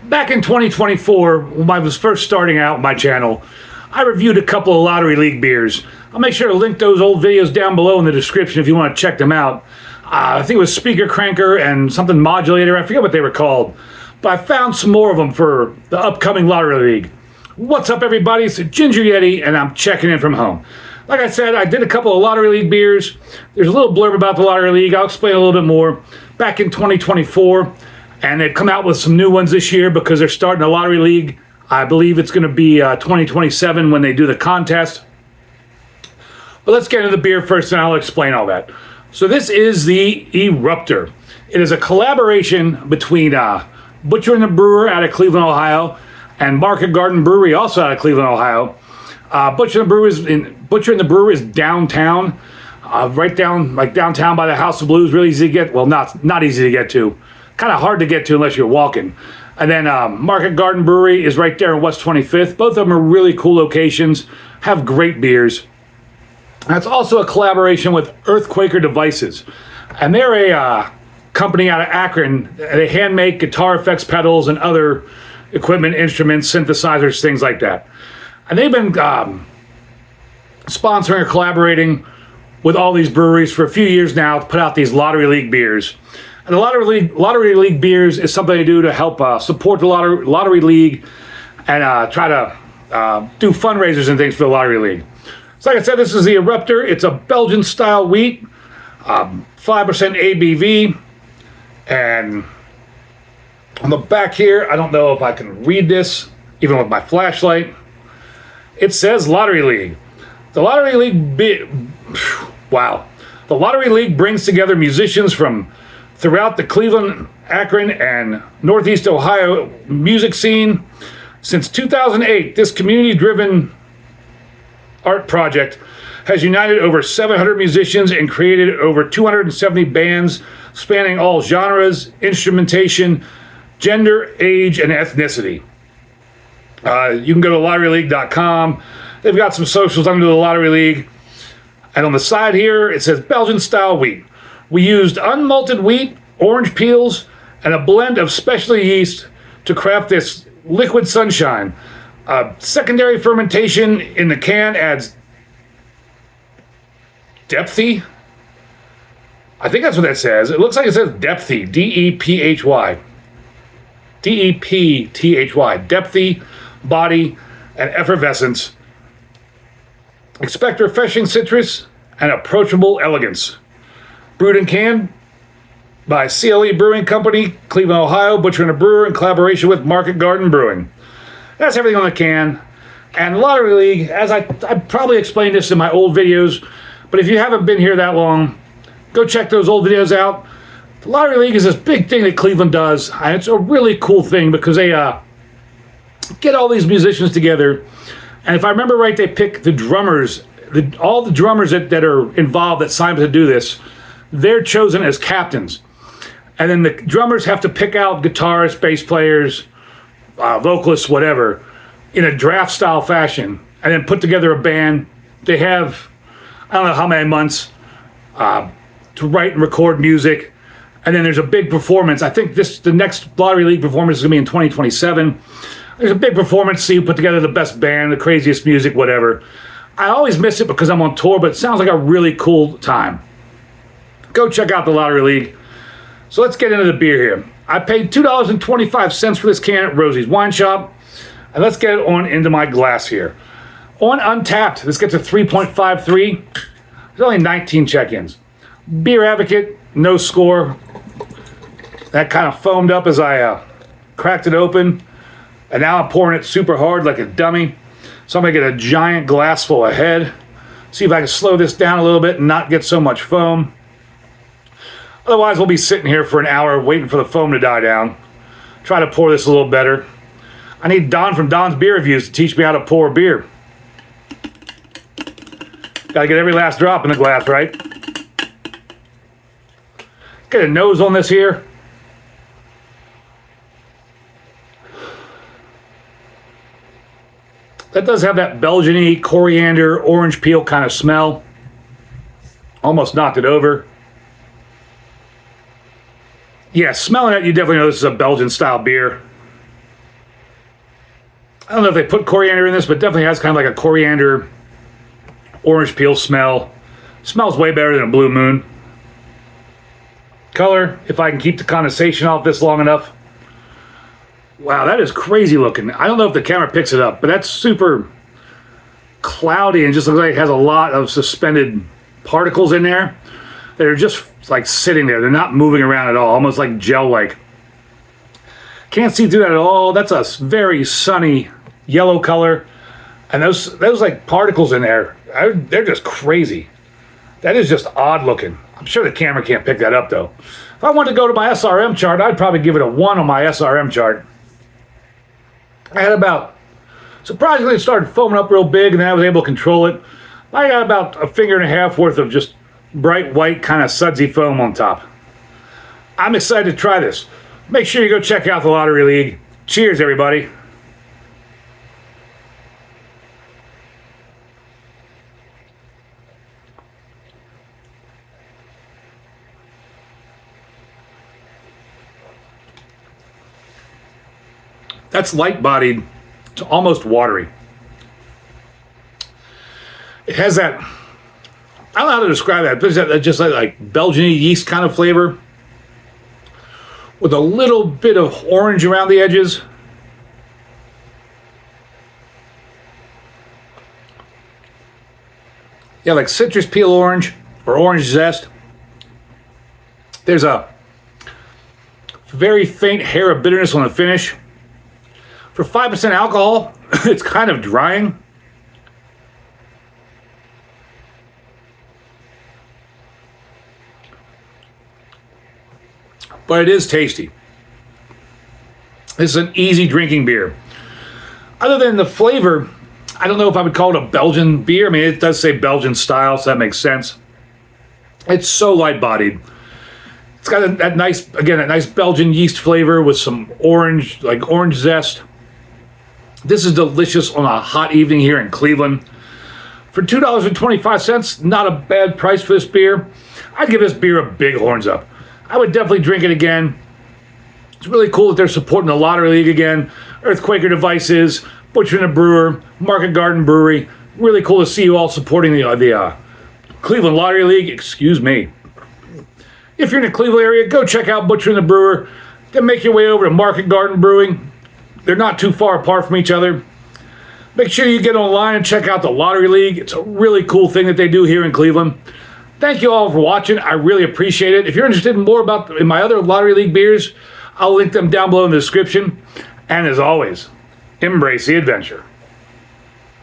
Back in 2024, when I was first starting out my channel, I reviewed a couple of Lottery League beers. I'll make sure to link those old videos down below in the description if you want to check them out. I think it was Speaker Cranker and something Modulator, I forget what they were called. But I found some more of them for the upcoming Lottery League. What's up, everybody? It's Ginger Yeti, and I'm checking in from home. Like I said, I did a couple of Lottery League beers. There's a little blurb about the Lottery League. I'll explain a little bit more. Back in 2024, and they've come out with some new ones this year because they're starting a Lottery League. I believe it's going to be 2027 when they do the contest. But let's get into the beer first, and I'll explain all that. So this is the Erupter. It is a collaboration between Butcher and the Brewer out of Cleveland, Ohio, and Market Garden Brewery, also out of Cleveland, Ohio. Butcher and the Brewer is downtown, right down downtown by the House of Blues. Really easy to get. Well, not easy to get to. Kind of hard to get to unless you're walking. And then Market Garden Brewery is right there on West 25th. Both of them are really cool locations. Have great beers. That's also a collaboration with EarthQuakerDevices, and they're a company out of Akron. They hand make guitar effects pedals and other equipment, instruments, synthesizers, things like that. And they've been sponsoring or collaborating with all these breweries for a few years now to put out these Lottery League beers. And the Lottery League beers is something they do to help support the Lottery League and try to do fundraisers and things for the Lottery League. So like I said, this is the Erupter. It's a Belgian Style Wheat, 5% ABV. And on the back here, I don't know if I can read this, even with my flashlight. It says Lottery League. The Lottery League, wow. The Lottery League brings together musicians from throughout the Cleveland, Akron, and Northeast Ohio music scene. Since 2008, this community-driven art project has united over 700 musicians and created over 270 bands spanning all genres, instrumentation, gender, age, and ethnicity. You can go to lotteryleague.com. They've got some socials under the Lottery League. And on the side here, it says Belgian Style Wheat. We used unmalted wheat, orange peels, and a blend of specialty yeast to craft this liquid sunshine. Secondary fermentation in the can adds depthy. I think that's what that says. It looks like it says depthy. D-E-P-H-Y. D-E-P-T-H-Y. Depthy, body, and effervescence. Expect refreshing citrus and approachable elegance. Brewed and canned by CLE Brewing Company, Cleveland, Ohio, Butcher and a Brewer in collaboration with Market Garden Brewing. That's everything on the can. And Lottery League, as I probably explained this in my old videos, but if you haven't been here that long, go check those old videos out. The Lottery League is this big thing that Cleveland does, and it's a really cool thing because they get all these musicians together. And if I remember right, they pick the drummers, all the drummers that are involved that signed to do this, they're chosen as captains. And then the drummers have to pick out guitarists, bass players, vocalists, whatever, in a draft style fashion, and then put together a band. They have, I don't know how many months to write and record music. And then there's a big performance. I think the next Lottery League performance is gonna be in 2027. There's a big performance, see who put together the best band, the craziest music, whatever. I always miss it because I'm on tour, but it sounds like a really cool time. Go check out the Lottery League. So let's get into the beer here. I paid $2.25 for this can at Rozi's Wine Shop. And let's get it on into my glass here. On Untapped, this gets a 3.53. There's only 19 check-ins. Beer Advocate, no score. That kind of foamed up as I cracked it open. And now I'm pouring it super hard like a dummy. So I'm gonna get a giant glass full ahead. See if I can slow this down a little bit and not get so much foam. Otherwise, we'll be sitting here for an hour waiting for the foam to die down. Try to pour this a little better. I need Don from Don's Beer Reviews to teach me how to pour beer. Gotta get every last drop in the glass, right? Get a nose on this here. That does have that Belgian-y, coriander, orange peel kind of smell. Almost knocked it over. Yeah, smelling it, you definitely know this is a Belgian style beer. I don't know if they put coriander in this, but definitely has kind of like a coriander orange peel smell. Smells way better than a Blue Moon. Color, if I can keep the condensation off this long enough. Wow, that is crazy looking. I don't know if the camera picks it up, but that's super cloudy and just looks like it has a lot of suspended particles in there that are just like sitting there. They're not moving around at all, almost like gel-like. Can't see through that at all. That's a very sunny yellow color. And those like particles in there, they're just crazy. That is just odd looking. I'm sure the camera can't pick that up though. If I wanted to go to my SRM chart, I'd probably give it a 1 on my SRM chart. I had about, surprisingly, it started foaming up real big and then I was able to control it. I got about a finger and a half worth of just bright white kind of sudsy foam on top. I'm excited to try this. Make sure you go check out the Lottery League. Cheers, everybody. That's light-bodied to almost watery. It has that, I don't know how to describe that, but it's just like Belgian yeast kind of flavor with a little bit of orange around the edges. Yeah, like citrus peel orange or orange zest. There's a very faint hair of bitterness on the finish. For 5% alcohol, it's kind of drying. But it is tasty. This is an easy drinking beer. Other than the flavor, I don't know if I would call it a Belgian beer. I mean, it does say Belgian style, so that makes sense. It's so light-bodied. It's got that nice Belgian yeast flavor with some orange, like orange zest. This is delicious on a hot evening here in Cleveland. For $2.25, not a bad price for this beer. I'd give this beer a big horns up. I would definitely drink it again. It's really cool that they're supporting the Lottery League again. EarthQuakerDevices, Butcher and the Brewer, Market Garden Brewery. Really cool to see you all supporting the Cleveland Lottery League. Excuse me. If you're in the Cleveland area, go check out Butcher and the Brewer. Then make your way over to Market Garden Brewing. They're not too far apart from each other. Make sure you get online and check out the Lottery League. It's a really cool thing that they do here in Cleveland. Thank you all for watching. I really appreciate it. If you're interested in more in my other Lottery League beers, I'll link them down below in the description. And as always, embrace the adventure.